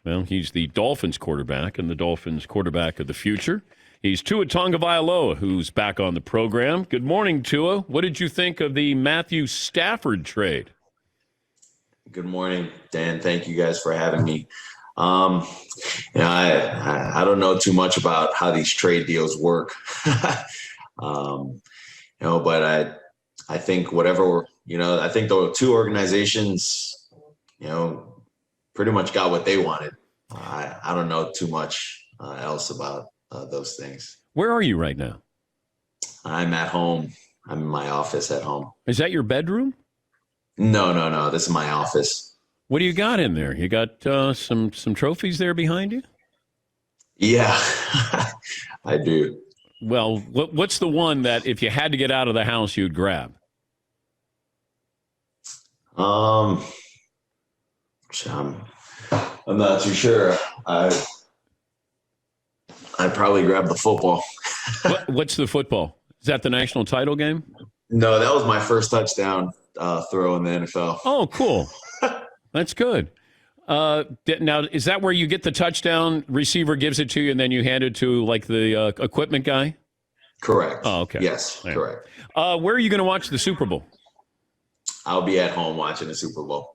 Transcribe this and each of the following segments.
Well, he's the Dolphins quarterback and the Dolphins quarterback of the future. He's Tua Tagovailoa, who's back on the program. Good morning, Tua. What did you think of the Matthew Stafford trade? Good morning, Dan. Thank you guys for having me. I don't know too much about how these trade deals work. But I think I think the two organizations, pretty much got what they wanted. I don't know too much else about those things. Where are you right now? I'm at home. I'm in my office at home. Is that your bedroom? No. This is my office. What do you got in there? You got some trophies there behind you? Yeah, I do. Well, what's the one that if you had to get out of the house, you'd grab? I'm not too sure. I'd probably grab the football. What's the football? Is that the national title game? No, that was my first touchdown throw in the NFL. Oh, cool. That's good. Now, is that where you get the touchdown, receiver gives it to you, and then you hand it to, like, the equipment guy? Correct. Oh, okay. Yes, yeah. Correct. Where are you going to watch the Super Bowl? I'll be at home watching the Super Bowl.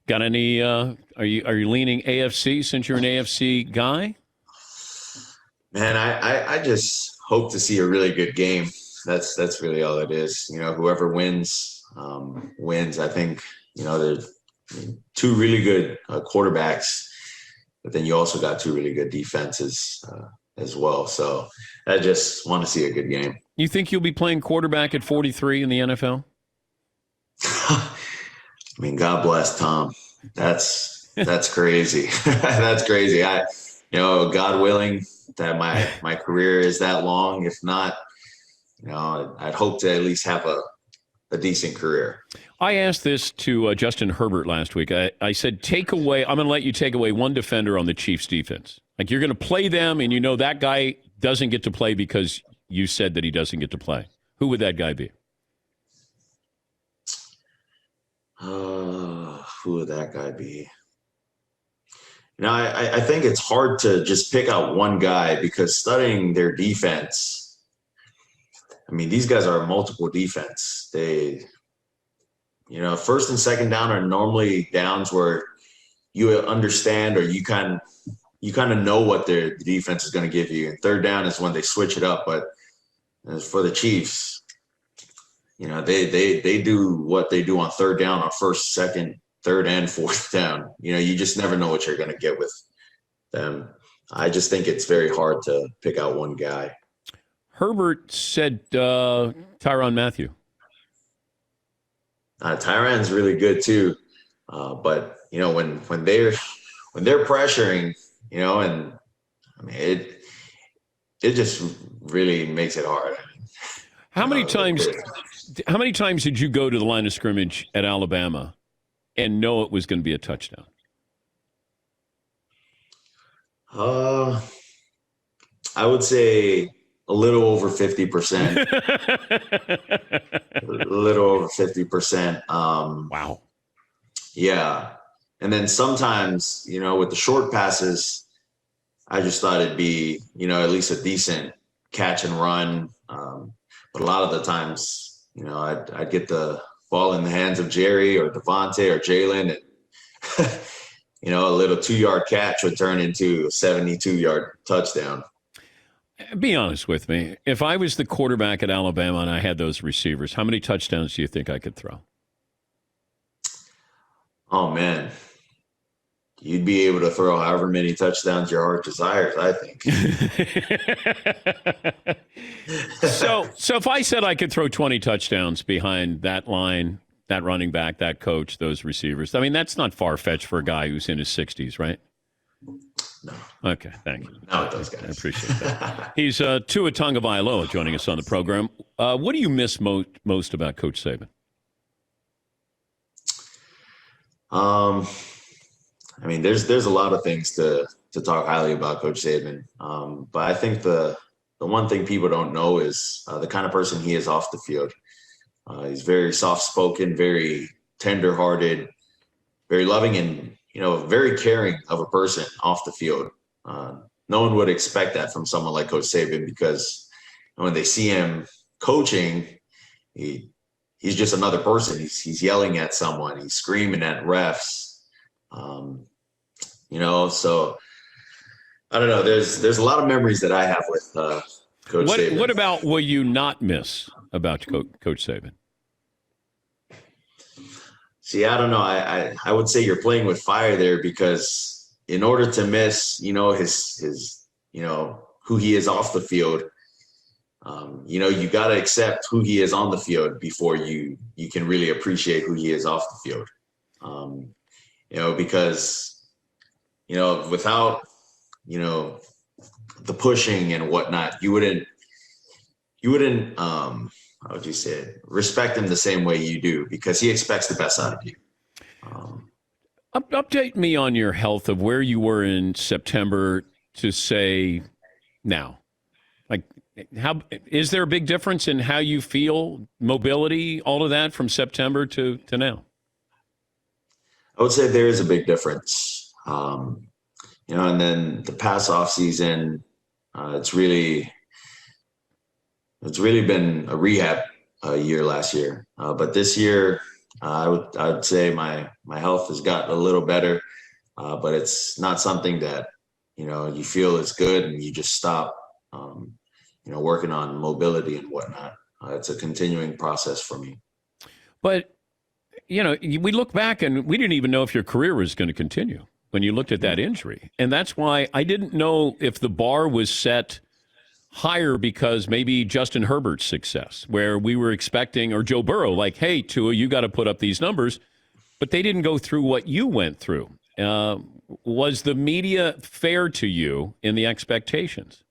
Got any are you leaning AFC since you're an AFC guy? Man, I just hope to see a really good game. That's really all it is. Whoever wins, wins. I think, there's two really good quarterbacks, but then you also got two really good defenses as well. So I just want to see a good game. You think you'll be playing quarterback at 43 in the NFL? I mean, God bless Tom. That's crazy. That's crazy. God willing that my career is that long. If not, I'd hope to at least have a decent career. I asked this to Justin Herbert last week. I said, I'm going to let you take away one defender on the Chiefs defense. Like, you're going to play them, and that guy doesn't get to play because you said that he doesn't get to play. Who would that guy be? Who would that guy be? I think it's hard to just pick out one guy because studying their defense, I mean, these guys are multiple defense. They, first and second down are normally downs where you understand or you kind of know what their defense is going to give you. And third down is when they switch it up. But as for the Chiefs, they do what they do on third down, on first, second, third, and fourth down. You just never know what you're going to get with them. I just think it's very hard to pick out one guy. Herbert said Tyrann Mathieu. Tyrann's really good too, but when they're pressuring, and I mean it just really makes it hard. How many times did you go to the line of scrimmage at Alabama and know it was going to be a touchdown? I would say a little over 50%. A little over 50%. Wow. Yeah. And then sometimes, with the short passes, I just thought it'd be, at least a decent catch and run. But a lot of the times, I'd get the ball in the hands of Jerry or Devontae or Jalen. And, a little 2-yard catch would turn into a 72-yard touchdown. Be honest with me. If I was the quarterback at Alabama and I had those receivers, how many touchdowns do you think I could throw? Oh, man. You'd be able to throw however many touchdowns your heart desires, I think. So if I said I could throw 20 touchdowns behind that line, that running back, that coach, those receivers, I mean, that's not far-fetched for a guy who's in his 60s, right? No. Okay, thank you. Not those guys. I appreciate that. He's Tua Tagovailoa joining us on the program. What do you miss most about Coach Saban? I mean, there's a lot of things to talk highly about Coach Saban. But I think the one thing people don't know is the kind of person he is off the field. He's very soft-spoken, very tender-hearted, very loving, and very caring of a person off the field. No one would expect that from someone like Coach Saban, because when they see him coaching, he's just another person. He's yelling at someone. He's screaming at refs. So I don't know. There's a lot of memories that I have with Coach Saban. What about will you not miss about Coach Saban? See, I don't know. I would say you're playing with fire there, because in order to miss, his who he is off the field, you got to accept who he is on the field before you can really appreciate who he is off the field. Because without the pushing and whatnot, you wouldn't how would you say it, respect him the same way you do, because he expects the best out of you. Update me on your health of where you were in September to say now. Like, how is there a big difference in how you feel, mobility, all of that from September to now? I would say there is a big difference. And then the past off season, it's really been a rehab year last year. But this year, I would say my health has gotten a little better, but it's not something that you feel is good and you just stop working on mobility and whatnot. It's a continuing process for me. But we look back and we didn't even know if your career was going to continue when you looked at that injury, and that's why I didn't know if the bar was set higher, because maybe Justin Herbert's success, where we were expecting, or Joe Burrow, like, hey, Tua, you got to put up these numbers, but they didn't go through what you went through. Was the media fair to you in the expectations?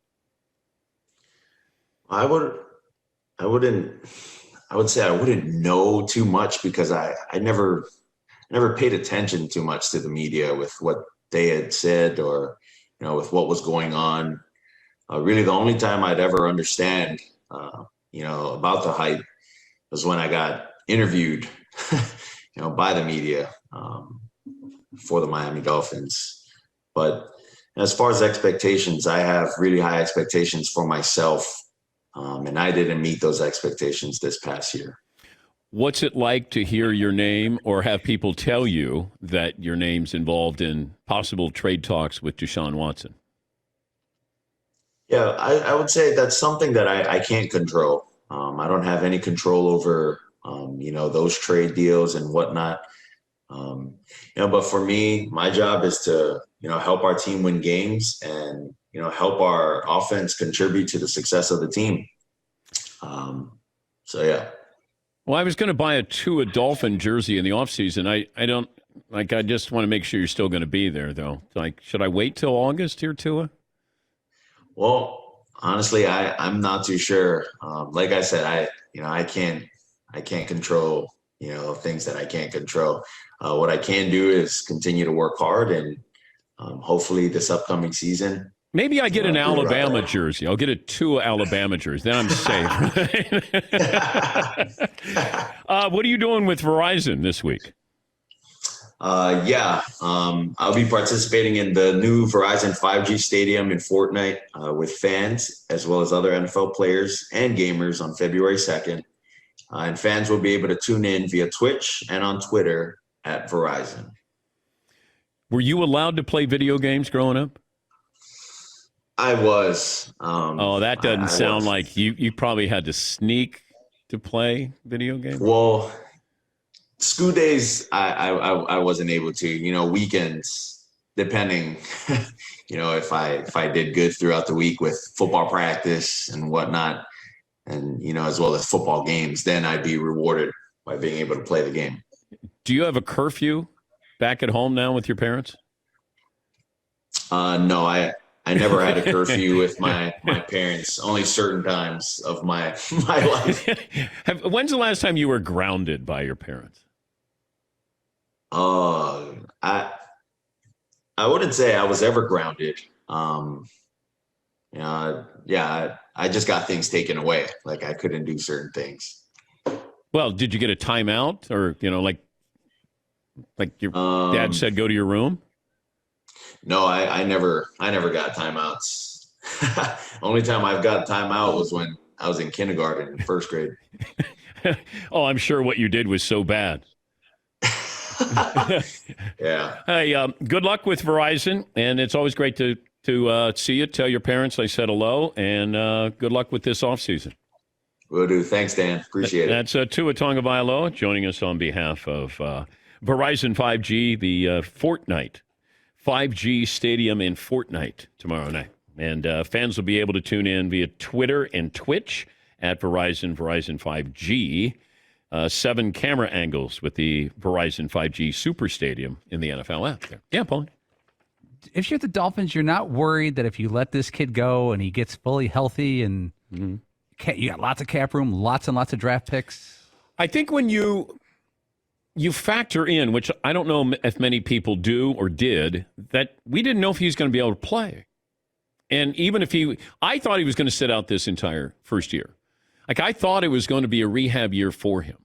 I would say I wouldn't know too much, because I never paid attention too much to the media with what they had said, or with what was going on. Really, the only time I'd ever understand, about the hype was when I got interviewed, by the media for the Miami Dolphins. But as far as expectations, I have really high expectations for myself, and I didn't meet those expectations this past year. What's it like to hear your name, or have people tell you that your name's involved in possible trade talks with Deshaun Watson? Yeah, I would say that's something that I can't control. I don't have any control over, those trade deals and whatnot. But for me, my job is to, help our team win games and, help our offense contribute to the success of the team. Yeah. Well, I was going to buy a Tua Dolphin jersey in the offseason. I just want to make sure you're still going to be there, though. Like, should I wait till August here, Tua? Well, honestly, I'm not too sure. Like I said, I can't control, things that I can't control. What I can do is continue to work hard, and hopefully this upcoming season. Maybe I get an Alabama jersey. I'll get a Tua Alabama jersey. Then I'm safe. What are you doing with Verizon this week? I'll be participating in the new Verizon 5G stadium in Fortnite with fans, as well as other NFL players and gamers, on February 2nd. And fans will be able to tune in via Twitch and on Twitter at Verizon. Were you allowed to play video games growing up? I was. That doesn't sound like you probably had to sneak to play video games. Well, school days, I wasn't able to. Weekends, depending, if I did good throughout the week with football practice and whatnot, and as well as football games, then I'd be rewarded by being able to play the game. Do you have a curfew back at home now with your parents? No, I never had a curfew with my parents. Only certain times of my life. When's the last time you were grounded by your parents? I wouldn't say I was ever grounded. I just got things taken away. Like, I couldn't do certain things. Well, did you get a timeout, or Like your dad said, go to your room? No, I never got timeouts. Only time I've got timeout was when I was in kindergarten in first grade. Oh, I'm sure what you did was so bad. Yeah. Hey, good luck with Verizon, and it's always great to see you. Tell your parents I said hello, and good luck with this offseason. Will do. Thanks, Dan. Appreciate it. That's Tua Tagovailoa joining us on behalf of Verizon 5G, the Fortnite 5G Stadium in Fortnite tomorrow night. And fans will be able to tune in via Twitter and Twitch at Verizon 5G. 7 camera angles with the Verizon 5G Super Stadium in the NFL app there. Yeah, Paul. If you're the Dolphins, you're not worried that if you let this kid go and he gets fully healthy and you got lots of cap room, lots and lots of draft picks. I think when you factor in, which I don't know if many people do or did, that we didn't know if he was going to be able to play. And even if I thought he was going to sit out this entire first year. Like, I thought it was going to be a rehab year for him.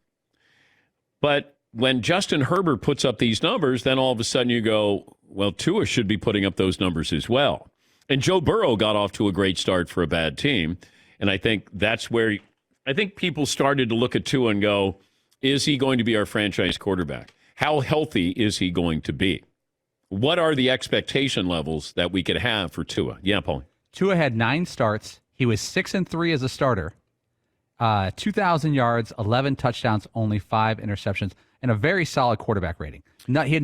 But when Justin Herbert puts up these numbers, then all of a sudden you go, well, Tua should be putting up those numbers as well. And Joe Burrow got off to a great start for a bad team. And I think that's where I think people started to look at Tua and go, is he going to be our franchise quarterback? How healthy is he going to be? What are the expectation levels that we could have for Tua? Yeah, Paul. Tua had 9 starts. He was 6-3 as a starter. 2,000 yards, 11 touchdowns, only 5 interceptions, and a very solid quarterback rating. He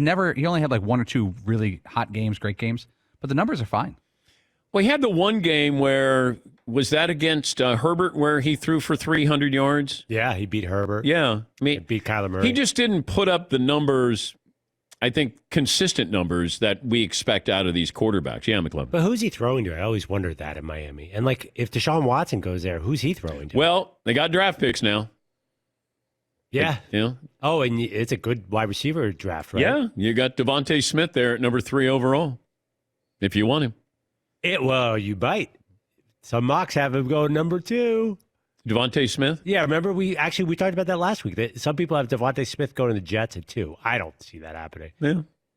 only had like 1 or 2 really hot games, great games, but the numbers are fine. Well, he had the one game where, was that against Herbert, where he threw for 300 yards? Yeah, he beat Herbert. Yeah. I mean, He beat Kyler Murray. he just didn't put up the numbers, I think, consistent numbers that we expect out of these quarterbacks. Yeah, McLovin. But who's he throwing to? I always wondered that in Miami. And, like, if Deshaun Watson goes there, who's he throwing to? Well, they got draft picks now. Yeah. Yeah. Oh, and it's a good wide receiver draft, right? Yeah, you got Devontae Smith there at number 3 overall, if you want him. Well, you bite. Some mocks have him go number 2. Devontae Smith? Yeah, remember we talked about that last week. Some people have Devontae Smith going to the Jets at 2. I don't see that happening. Yeah.